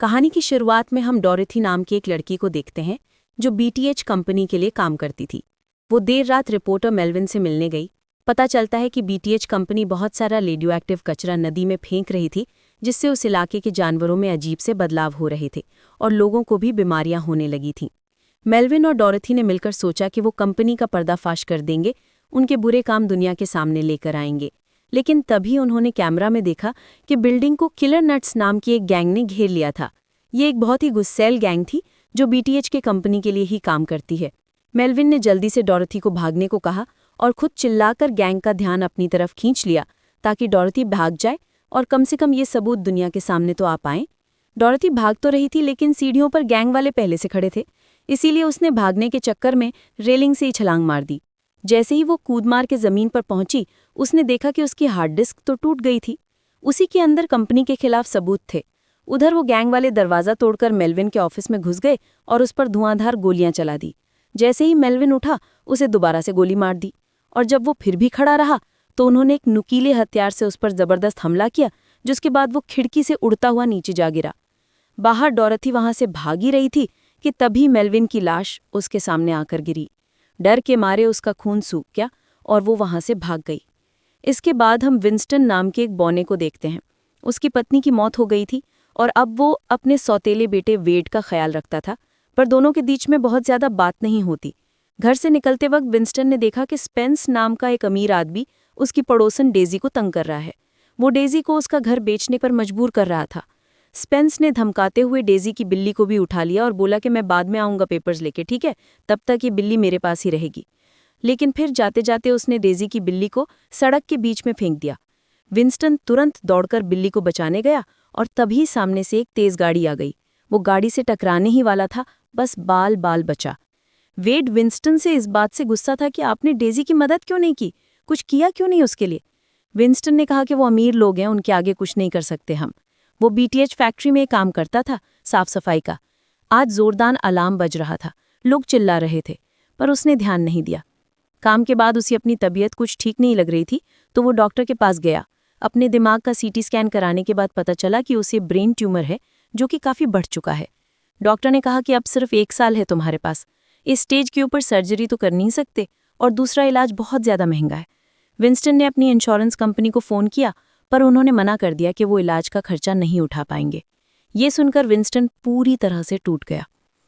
कहानी की शुरुआत में हम डॉरेथी नाम की एक लड़की को देखते हैं जो बीटीएच कंपनी के लिए काम करती थी। वो देर रात रिपोर्टर मेल्विन से मिलने गई। पता चलता है कि बीटीएच कंपनी बहुत सारा रेडियो एक्टिव कचरा नदी में फेंक रही थी, जिससे उस इलाके के जानवरों में अजीब से बदलाव हो रहे थे और लोगों को भी बीमारियां होने लगी थीं। मेल्विन और डॉरेथी ने मिलकर सोचा कि वो कंपनी का पर्दाफाश कर देंगे, उनके बुरे काम दुनिया के सामने लेकर आएंगे। लेकिन तभी उन्होंने कैमरा में देखा कि बिल्डिंग को किलर नट्स नाम की एक गैंग ने घेर लिया था। ये एक बहुत ही गुस्सैल गैंग थी जो बीटीएच के कंपनी के लिए ही काम करती है। मेल्विन ने जल्दी से डॉरेथी को भागने को कहा और खुद चिल्लाकर गैंग का ध्यान अपनी तरफ खींच लिया ताकि डॉरेथी भाग जाए और कम से कम ये सबूत दुनिया के सामने तो आ पाएं। डॉरेथी भाग तो रही थी, लेकिन सीढ़ियों पर गैंग वाले पहले से खड़े थे, इसीलिए उसने भागने के चक्कर में रेलिंग से ही छलांग मार दी। जैसे ही वो कूद मार के जमीन पर पहुंची, उसने देखा कि उसकी हार्ड डिस्क तो टूट गई थी। उसी के अंदर कंपनी के खिलाफ सबूत थे। उधर वो गैंग वाले दरवाज़ा तोड़कर मेल्विन के ऑफिस में घुस गए और उस पर धुआंधार गोलियां चला दी। जैसे ही मेल्विन उठा, उसे दोबारा से गोली मार दी और जब वो फिर भी खड़ा रहा तो उन्होंने एक नुकीले हथियार से उस पर जबरदस्त हमला किया, जिसके बाद वो खिड़की से उड़ता हुआ नीचे जा गिरा। बाहर डॉरेथी वहां से भागी रही थी कि तभी मेल्विन की लाश उसके सामने आकर गिरी। डर के मारे उसका खून सूख गया और वो वहां से भाग गई। इसके बाद हम विंस्टन नाम के एक बौने को देखते हैं। उसकी पत्नी की मौत हो गई थी और अब वो अपने सौतेले बेटे वेड का ख्याल रखता था, पर दोनों के बीच में बहुत ज्यादा बात नहीं होती। घर से निकलते वक्त विंस्टन ने देखा कि स्पेंस नाम का एक अमीर आदमी उसकी पड़ोसन डेजी को तंग कर रहा है। वो डेजी को उसका घर बेचने पर मजबूर कर रहा था। स्पेंस ने धमकाते हुए डेजी की बिल्ली को भी उठा लिया और बोला कि मैं बाद में आऊंगा पेपर्स लेके, ठीक है, तब तक ये बिल्ली मेरे पास ही रहेगी। लेकिन फिर जाते जाते उसने डेजी की बिल्ली को सड़क के बीच में फेंक दिया। विंस्टन तुरंत दौड़कर बिल्ली को बचाने गया और तभी सामने से एक तेज गाड़ी आ गई। वो गाड़ी से टकराने ही वाला था, बस बाल बाल बचा। वेड विंस्टन से इस बात से गुस्सा था कि आपने डेजी की मदद क्यों नहीं की, कुछ किया क्यों नहीं उसके लिए। विंस्टन ने कहा कि वो अमीर लोग हैं, उनके आगे कुछ नहीं कर सकते हम। वो बीटीएच फैक्ट्री में काम करता था, साफ सफाई का। आज जोरदार अलार्म बज रहा था, लोग चिल्ला रहे थे, पर उसने ध्यान नहीं दिया। काम के बाद उसे अपनी तबीयत कुछ ठीक नहीं लग रही थी, तो वो डॉक्टर के पास गया। अपने दिमाग का सीटी स्कैन कराने के बाद पता चला कि उसे ब्रेन ट्यूमर है, जो कि काफ़ी बढ़ चुका है। डॉक्टर ने कहा कि अब सिर्फ 1 साल है तुम्हारे पास, इस स्टेज के ऊपर सर्जरी तो कर नहीं सकते और दूसरा इलाज बहुत ज़्यादा महंगा है। विंस्टन ने अपनी इंश्योरेंस कंपनी को फ़ोन किया, पर उन्होंने मना कर दिया कि वो इलाज का खर्चा नहीं उठा पाएंगे। ये सुनकर विंस्टन पूरी तरह से टूट गया।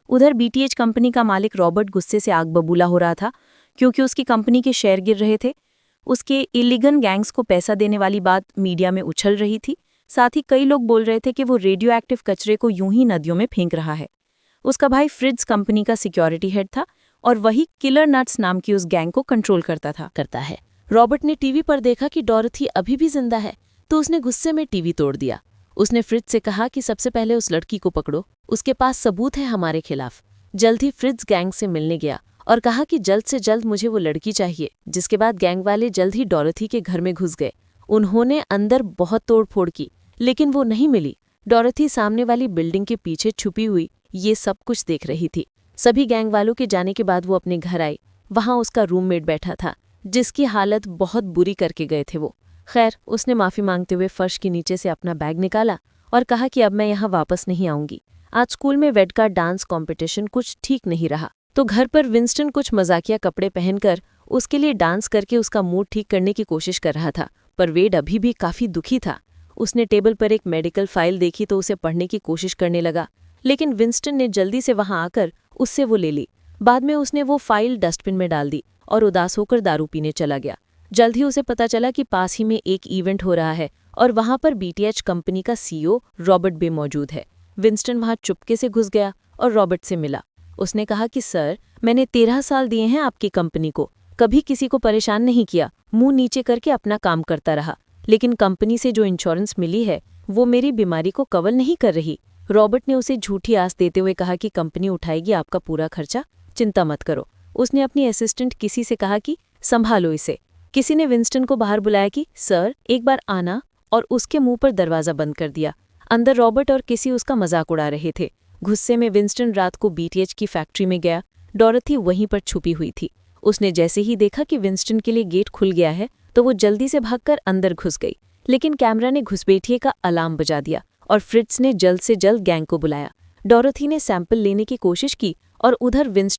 उधर बीटीएच कंपनी का मालिक रॉबर्ट गुस्से से आग बबूला हो रहा था, क्योंकि उसकी कंपनी के शेयर गिर रहे थे। उसके इलीगल गैंग्स को पैसा देने वाली बात मीडिया में उछल रही थी। साथ ही कई लोग बोल रहे थे कि वो रेडियो एक्टिव कचरे को यूं ही नदियों में फेंक रहा है। उसका भाई फ्रिट्ज कंपनी का सिक्योरिटी हेड था और वही किलर नट्स नाम की उस गैंग को कंट्रोल करता है। रॉबर्ट ने टीवी पर देखा कि डॉरेथी अभी भी जिंदा है, तो उसने गुस्से में टीवी तोड़ दिया। उसने फ्रिट्ज से कहा कि सबसे पहले उस लड़की को पकड़ो, उसके पास सबूत है हमारे खिलाफ। जल्द ही फ्रिट्ज गैंग से मिलने गया और कहा कि जल्द से जल्द मुझे वो लड़की चाहिए। जिसके बाद गैंग वाले जल्द ही डॉरेथी के घर में घुस गए। उन्होंने अंदर बहुत तोड़फोड़ की, लेकिन वो नहीं मिली। डॉरेथी सामने वाली बिल्डिंग के पीछे छुपी हुई ये सब कुछ देख रही थी। सभी गैंग वालों के जाने के बाद वो अपने घर आई। वहां उसका रूममेट बैठा था, जिसकी हालत बहुत बुरी करके गए थे वो। खैर, उसने माफ़ी मांगते हुए फर्श के नीचे से अपना बैग निकाला और कहा कि अब मैं यहाँ वापस नहीं आऊंगी। आज स्कूल में वेड का डांस कॉम्पिटिशन कुछ ठीक नहीं रहा, तो घर पर विंस्टन कुछ मजाकिया कपड़े पहनकर उसके लिए डांस करके उसका मूड ठीक करने की कोशिश कर रहा था। पर वेड अभी भी काफ़ी दुखी था। उसने टेबल पर एक मेडिकल फाइल देखी तो उसे पढ़ने की कोशिश करने लगा, लेकिन विंस्टन ने जल्दी से वहां आकर उससे वो ले ली। बाद में उसने वो फाइल डस्टबिन में डाल दी और उदास होकर दारू पीने चला गया। जल्द ही उसे पता चला कि पास ही में एक इवेंट हो रहा है और वहां पर बीटीएच कंपनी का सीईओ रॉबर्ट बे मौजूद है। विंस्टन वहां चुपके से घुस गया और रॉबर्ट से मिला। उसने कहा कि सर, मैंने 13 साल दिए हैं आपकी कंपनी को, कभी किसी को परेशान नहीं किया, मुंह नीचे करके अपना काम करता रहा, लेकिन कंपनी से जो इंश्योरेंस मिली है वो मेरी बीमारी को कवर नहीं कर रही। रॉबर्ट ने उसे झूठी आस देते हुए कहा कि कंपनी उठाएगी आपका पूरा खर्चा, चिंता मत करो। उसने अपनी असिस्टेंट किसी से कहा कि संभालो इसे। किसी ने विंस्टन को बाहर बुलाया कि सर, एक बार आना, और उसके मुंह पर दरवाज़ा बंद कर दिया। अंदर रॉबर्ट और किसी उसका मजाक उड़ा रहे थे। गुस्से में विंस्टन रात को बीटीएच की फैक्ट्री में गया। डॉरेथी वहीं पर छुपी हुई थी। उसने जैसे ही देखा कि विंस्टन के लिए गेट खुल गया है तो वो जल्दी से भागकर अंदर घुस गई, लेकिन कैमरा ने घुसपैठिए का अलार्म बजा दिया और फ्रिट्ज ने जल्द से जल्द गैंग को बुलाया। डोरोथी ने सैंपल लेने की कोशिश की और उधर विंस्टन